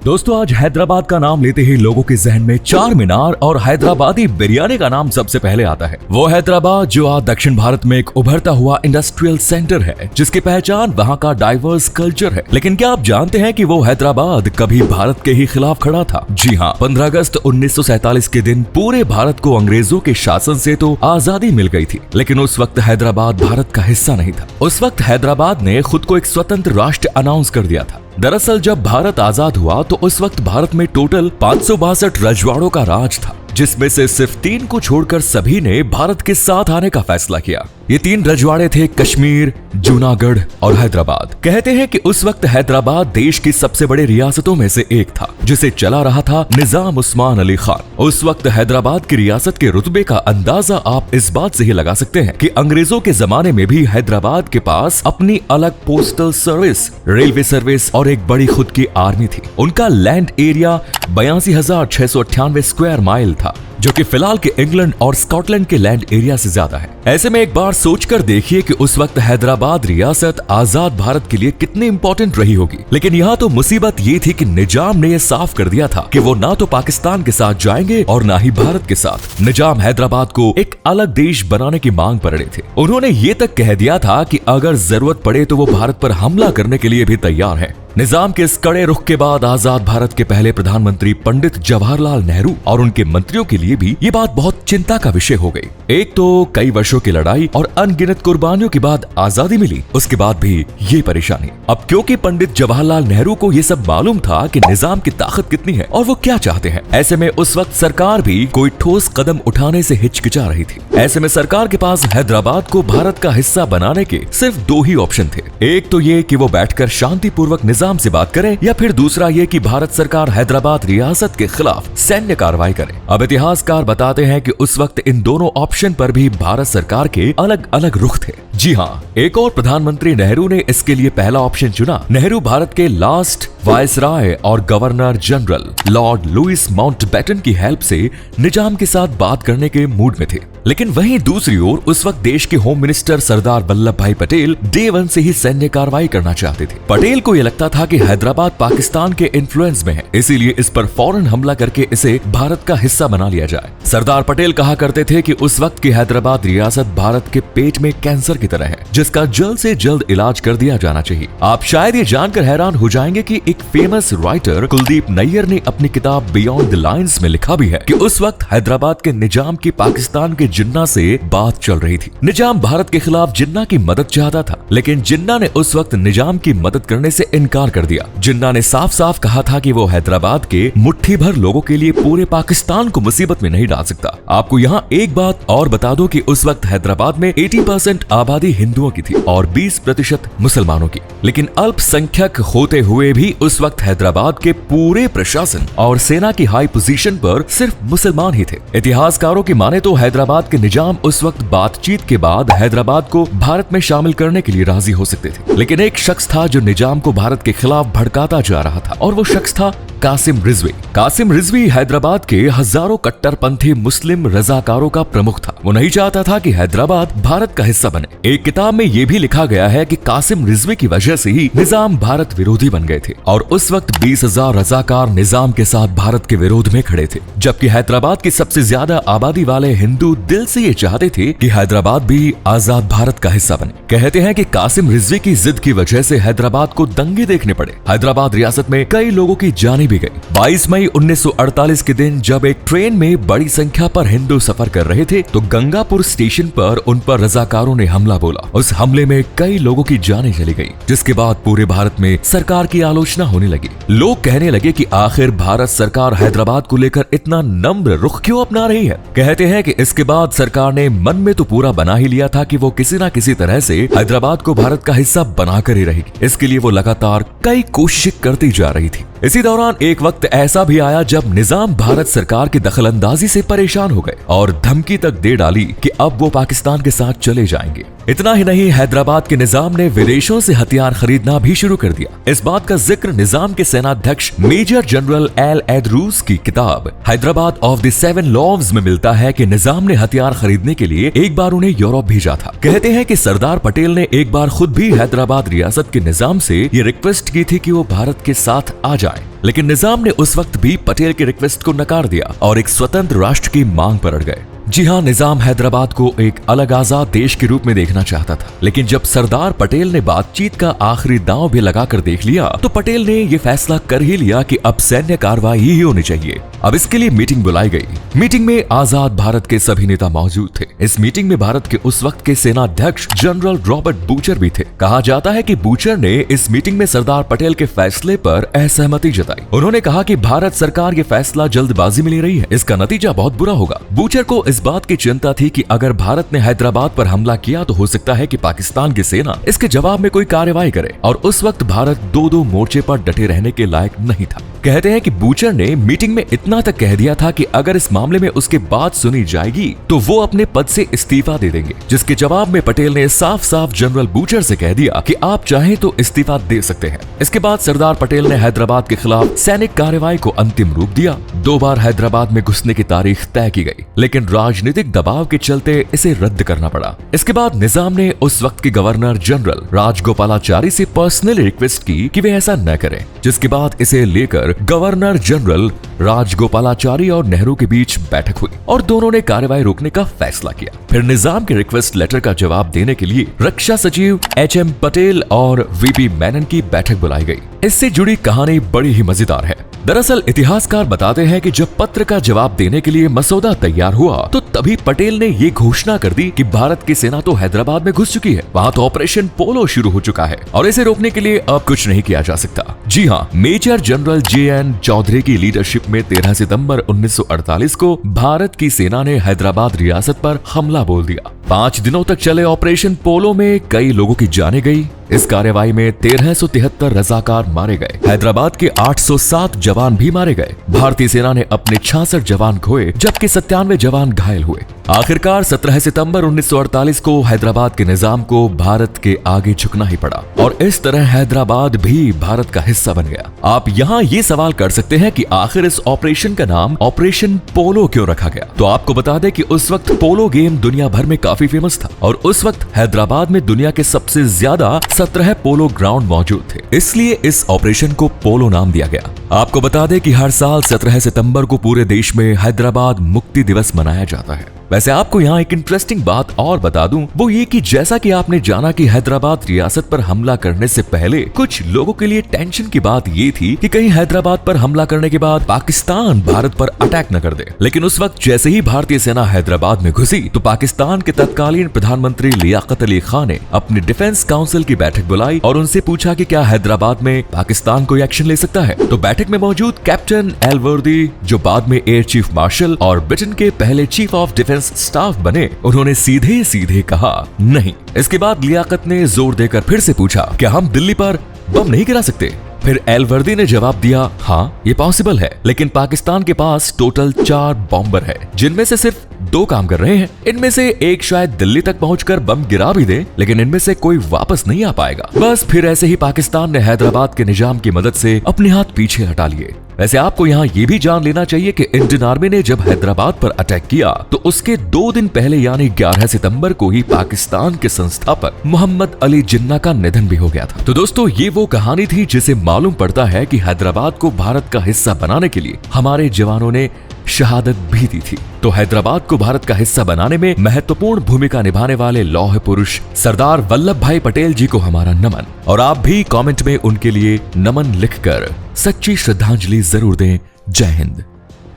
दोस्तों, आज हैदराबाद का नाम लेते ही लोगों के जहन में चार मीनार और हैदराबादी बिरयानी का नाम सबसे पहले आता है। वो हैदराबाद जो आज दक्षिण भारत में एक उभरता हुआ इंडस्ट्रियल सेंटर है, जिसकी पहचान वहाँ का डाइवर्स कल्चर है। लेकिन क्या आप जानते हैं कि वो हैदराबाद कभी भारत के ही खिलाफ खड़ा था? जी हाँ, 15 अगस्त 1947 के दिन पूरे भारत को अंग्रेजों के शासन से तो आजादी मिल गई थी, लेकिन उस वक्त हैदराबाद भारत का हिस्सा नहीं था। उस वक्त हैदराबाद ने खुद को एक स्वतंत्र राष्ट्र अनाउंस कर दिया था। दरअसल जब भारत आजाद हुआ तो उस वक्त भारत में टोटल 562 रजवाड़ों का राज था, जिसमें से सिर्फ 3 को छोड़कर सभी ने भारत के साथ आने का फैसला किया। ये 3 रजवाड़े थे कश्मीर, जूनागढ़ और हैदराबाद। कहते हैं कि उस वक्त हैदराबाद देश की सबसे बड़ी रियासतों में से एक था, जिसे चला रहा था निजाम उस्मान अली खान। उस वक्त हैदराबाद की रियासत के रुतबे का अंदाजा आप इस बात से ही लगा सकते हैं कि अंग्रेजों के जमाने में भी हैदराबाद के पास अपनी अलग पोस्टल सर्विस, रेलवे सर्विस और एक बड़ी खुद की आर्मी थी। उनका लैंड एरिया 82,698 स्क्वायर माइल था, जो कि फिलहाल के इंग्लैंड और स्कॉटलैंड के लैंड एरिया से ज्यादा है। ऐसे में एक बार सोचकर देखिए कि उस वक्त हैदराबाद रियासत आजाद भारत के लिए कितनी इंपॉर्टेंट रही होगी। लेकिन यहाँ तो मुसीबत ये थी कि निजाम ने यह साफ कर दिया था कि वो ना तो पाकिस्तान के साथ जाएंगे और ना ही भारत के साथ। निजाम हैदराबाद को एक अलग देश बनाने की मांग पर अड़े थे। उन्होंने ये तक कह दिया था कि अगर जरूरत पड़े तो वो भारत पर हमला करने के लिए भी तैयार है। निजाम के इस कड़े रुख के बाद आजाद भारत के पहले प्रधानमंत्री पंडित जवाहरलाल नेहरू और उनके मंत्रियों के लिए भी ये बात बहुत चिंता का विषय हो गई। एक तो कई वर्षों की लड़ाई और अनगिनत कुर्बानियों के बाद आजादी मिली, उसके बाद भी ये परेशानी। अब क्योंकि पंडित जवाहरलाल नेहरू को ये सब मालूम था कि निजाम की ताकत कितनी है और वो क्या चाहते हैं, ऐसे में उस वक्त सरकार भी कोई ठोस कदम उठाने से हिचकिचा रही थी। ऐसे में सरकार के पास हैदराबाद को भारत का हिस्सा बनाने के सिर्फ 2 ही ऑप्शन थे। एक तो ये कि वो बैठकर शांतिपूर्वक निजाम से बात करें, या फिर दूसरा ये कि भारत सरकार हैदराबाद रियासत के खिलाफ सैन्य कार्रवाई करे। अब इतिहासकार बताते हैं कि उस वक्त इन दोनों ऑप्शन पर भी भारत सरकार के अलग अलग रुख थे। जी हाँ, एक और प्रधानमंत्री नेहरू ने इसके लिए पहला ऑप्शन चुना। नेहरू भारत के लास्ट वायसराय और governor general Lord Louis Mountbatten की हेल्प से निजाम के साथ बात करने के मूड में थे। लेकिन वहीं दूसरी ओर उस वक्त देश के होम मिनिस्टर सरदार वल्लभ भाई पटेल डे 1 से ही सैन्य कार्रवाई करना चाहते थे। पटेल को यह लगता था कि हैदराबाद पाकिस्तान के इन्फ्लुएंस में है, इसीलिए इस पर फौरन हमला करके इसे भारत का हिस्सा बना लिया जाए। सरदार पटेल कहा करते थे कि उस वक्त की हैदराबाद रियासत भारत के पेट में कैंसर की तरह है, जिसका जल्द से जल्द इलाज कर दिया जाना चाहिए। आप शायद ये जानकर हैरान हो जाएंगे कि एक फेमस राइटर कुलदीप नैयर ने अपनी किताब बियॉन्ड द लाइन्स में लिखा भी है कि उस वक्त हैदराबाद के निजाम की पाकिस्तान के जिन्ना से बात चल रही थी। निजाम भारत के खिलाफ जिन्ना की मदद चाहता था, लेकिन जिन्ना ने उस वक्त निजाम की मदद करने से इनकार कर दिया। जिन्ना ने साफ साफ कहा था कि वो हैदराबाद के मुट्ठी भर लोगों के लिए पूरे पाकिस्तान को मुसीबत में नहीं डाल सकता। आपको यहाँ एक बात और बता दो कि उस वक्त हैदराबाद में 80% आबादी हिंदुओं की थी और 20% मुसलमानों की। लेकिन अल्पसंख्यक होते हुए भी उस वक्त हैदराबाद के पूरे प्रशासन और सेना की हाई पोजीशन पर सिर्फ मुसलमान ही थे। इतिहासकारों की माने तो हैदराबाद के निजाम उस वक्त बातचीत के बाद हैदराबाद को भारत में शामिल करने के लिए राजी हो सकते थे। लेकिन एक शख्स था जो निजाम को भारत के खिलाफ भड़काता जा रहा था, और वो शख्स था कासिम रिजवी। कासिम रिजवी हैदराबाद के हजारों कट्टरपंथी मुस्लिम रजाकारों का प्रमुख था। वो नहीं चाहता था कि हैदराबाद भारत का हिस्सा बने। एक किताब में ये भी लिखा गया है कि कासिम रिजवी की वजह से ही निजाम भारत विरोधी बन गए थे, और उस वक्त 20,000 रजाकार निजाम के साथ भारत के विरोध में खड़े थे। जबकि हैदराबाद की सबसे ज्यादा आबादी वाले हिंदू दिल से ये चाहते थे कि हैदराबाद भी आजाद भारत का हिस्सा बने। कहते हैं कि कासिम रिजवी की जिद की वजह से हैदराबाद को दंगे देखने पड़े। हैदराबाद रियासत में कई लोगों की जानें भी गई। 22 मई 1948 के दिन जब एक ट्रेन में बड़ी संख्या पर हिंदू सफर कर रहे थे, तो गंगापुर स्टेशन पर उन पर रजाकारों ने हमला बोला। उस हमले में कई लोगों की जानें चली गई, जिसके बाद पूरे भारत में सरकार की आलोचना होने लगी। लोग कहने लगे कि आखिर भारत सरकार हैदराबाद को लेकर इतना नम्र रुख क्यों अपना रही है। कहते हैं कि इसके बाद सरकार ने मन में तो पूरा बना ही लिया था कि वो किसी न किसी तरह से हैदराबाद को भारत का हिस्सा बनाकर ही रहेगी। इसके लिए वो लगातार कई कोशिशें करती जा रही थी। इसी दौरान एक वक्त ऐसा भी आया जब निजाम भारत सरकार की दखलंदाजी से परेशान हो गए और धमकी तक दे डाली कि अब वो पाकिस्तान के साथ चले जाएंगे। इतना ही नहीं, हैदराबाद के निजाम ने विदेशों से हथियार खरीदना भी शुरू कर दिया। इस बात का जिक्र निजाम के सेनाध्यक्ष मेजर जनरल एल एडरूस की किताब हैदराबाद ऑफ द 7 लॉव्स में मिलता है कि निजाम ने हथियार खरीदने के लिए एक बार उन्हें यूरोप भेजा था। कहते हैं कि सरदार पटेल ने एक बार खुद भी हैदराबाद रियासत के निजाम से ये रिक्वेस्ट की थी कि वो भारत के साथ आ जाए। लेकिन निजाम ने उस वक्त भी पटेल की रिक्वेस्ट को नकार दिया और एक स्वतंत्र राष्ट्र की मांग पर अड़ गए। जी हाँ, निजाम हैदराबाद को एक अलग आजाद देश के रूप में देखना चाहता था, लेकिन जब सरदार पटेल ने बातचीत का आखिरी दांव भी लगाकर देख लिया तो पटेल ने ये फैसला कर ही लिया कि अब सैन्य कार्रवाई ही होनी चाहिए। अब इसके लिए मीटिंग बुलाई गई। मीटिंग में आजाद भारत के सभी नेता मौजूद थे। इस मीटिंग में भारत के उस वक्त के सेनाध्यक्ष जनरल रॉबर्ट बूचर भी थे। कहा जाता है कि बूचर ने इस मीटिंग में सरदार पटेल के फैसले पर असहमति जताई। उन्होंने कहा कि भारत सरकार ये फैसला जल्दबाजी में ले रही है, इसका नतीजा बहुत बुरा होगा। बूचर को इस बात की चिंता थी कि अगर भारत ने हैदराबाद पर हमला किया तो हो सकता है कि पाकिस्तान की सेना इसके जवाब में कोई कार्रवाई करे, और उस वक्त भारत दो मोर्चे पर डटे रहने के लायक नहीं था। कहते हैं कि बूचर ने मीटिंग में इतना तक कह दिया था कि अगर इस मामले में उसके बात सुनी जाएगी तो वो अपने पद से इस्तीफा दे देंगे, जिसके जवाब में पटेल ने साफ साफ जनरल बूचर से कह दिया कि आप चाहें तो इस्तीफा दे सकते हैं। इसके बाद सरदार पटेल ने हैदराबाद के खिलाफ सैनिक कार्रवाई को अंतिम रूप दिया। 2 बार हैदराबाद में घुसने की तारीख तय की गई, लेकिन राजनीतिक दबाव के चलते इसे रद्द करना पड़ा। इसके बाद निजाम ने उस वक्त के गवर्नर जनरल राजगोपालाचारी से पर्सनली रिक्वेस्ट की कि वे ऐसा न करें, जिसके बाद इसे लेकर गवर्नर जनरल राजगोपालाचारी और नेहरू के बीच बैठक हुई और दोनों ने कार्रवाई रोकने का फैसला किया। फिर निजाम के रिक्वेस्ट लेटर का जवाब देने के लिए रक्षा सचिव HM पटेल और VP मेनन की बैठक बुलाई गई। इससे जुड़ी कहानी बड़ी ही मजेदार है। दरअसल इतिहासकार बताते हैं कि जब पत्र का जवाब देने के लिए मसौदा तैयार हुआ तो तभी पटेल ने ये घोषणा कर दी कि भारत की सेना तो हैदराबाद में घुस चुकी है, वहाँ तो ऑपरेशन पोलो शुरू हो चुका है और इसे रोकने के लिए अब कुछ नहीं किया जा सकता। जी हाँ, मेजर जनरल JN चौधरी की लीडरशिप में 13 सितंबर 1948 को भारत की सेना ने हैदराबाद रियासत पर हमला बोल दिया। 5 दिनों तक चले ऑपरेशन पोलो में कई लोगों की जानें गई। इस कार्रवाई में 1373 रजाकार मारे गए। हैदराबाद के 807 जवान भी मारे गए। भारतीय सेना ने अपने 66 जवान खोए, जबकि 97 जवान घायल हुए। आखिरकार 17 सितंबर 1948 को हैदराबाद के निजाम को भारत के आगे झुकना ही पड़ा और इस तरह हैदराबाद भी भारत का हिस्सा बन गया। आप यहाँ ये सवाल कर सकते हैं कि आखिर इस ऑपरेशन का नाम ऑपरेशन पोलो क्यों रखा गया? तो आपको बता दें कि उस वक्त पोलो गेम दुनिया भर में काफी फेमस था और उस वक्त हैदराबाद में दुनिया के सबसे ज्यादा 17 पोलो ग्राउंड मौजूद थे, इसलिए इस ऑपरेशन को पोलो नाम दिया गया। आपको बता दें कि हर साल 17 सितंबर को पूरे देश में हैदराबाद मुक्ति दिवस मनाया जाता है। वैसे आपको यहाँ एक इंटरेस्टिंग बात और बता दूं, वो ये कि जैसा कि आपने जाना कि हैदराबाद रियासत पर हमला करने से पहले कुछ लोगों के लिए टेंशन की बात ये थी कि कहीं हैदराबाद पर हमला करने के बाद पाकिस्तान भारत पर अटैक न कर दे। लेकिन उस वक्त जैसे ही भारतीय सेना हैदराबाद में घुसी तो पाकिस्तान के तत्कालीन प्रधानमंत्री लियाकत अली खान ने अपनी डिफेंस काउंसिल की बैठक बुलाई और उनसे पूछा कि क्या हैदराबाद में पाकिस्तान कोई एक्शन ले सकता है। तो बैठक में मौजूद कैप्टन एलवर्दी, जो बाद में एयर चीफ मार्शल और ब्रिटेन के पहले चीफ ऑफ डिफेंस स्टाफ बने, उन्होंने सीधे सीधे कहा नहीं। इसके बाद लियाकत ने जोर देकर फिर से पूछा, क्या हम दिल्ली पर बम नहीं गिरा सकते? फिर एलवर्दी ने जवाब दिया, हाँ ये पॉसिबल है, लेकिन पाकिस्तान के पास टोटल 4 बॉम्बर है, जिनमें से सिर्फ 2 काम कर रहे हैं। इनमें से एक शायद दिल्ली तक पहुंचकर बम गिरा भी दे, लेकिन इनमें से कोई वापस नहीं आ पाएगा। बस फिर ऐसे ही पाकिस्तान ने हैदराबाद के निजाम की मदद से अपने हाथ पीछे हटा लिए। वैसे आपको यहाँ ये भी जान लेना चाहिए कि इंडियन आर्मी ने जब हैदराबाद पर अटैक किया तो उसके 2 दिन पहले यानी 11 सितंबर को ही पाकिस्तान के संस्थापक मोहम्मद अली जिन्ना का निधन भी हो गया था। तो दोस्तों, ये वो कहानी थी जिसे मालूम पड़ता है कि हैदराबाद को भारत का हिस्सा बनाने के लिए हमारे जवानों ने शहादत भी दी थी। तो हैदराबाद को भारत का हिस्सा बनाने में महत्वपूर्ण भूमिका निभाने वाले लौह पुरुष सरदार वल्लभ भाई पटेल जी को हमारा नमन। और आप भी कमेंट में उनके लिए नमन लिखकर सच्ची श्रद्धांजलि जरूर दें। जय हिंद।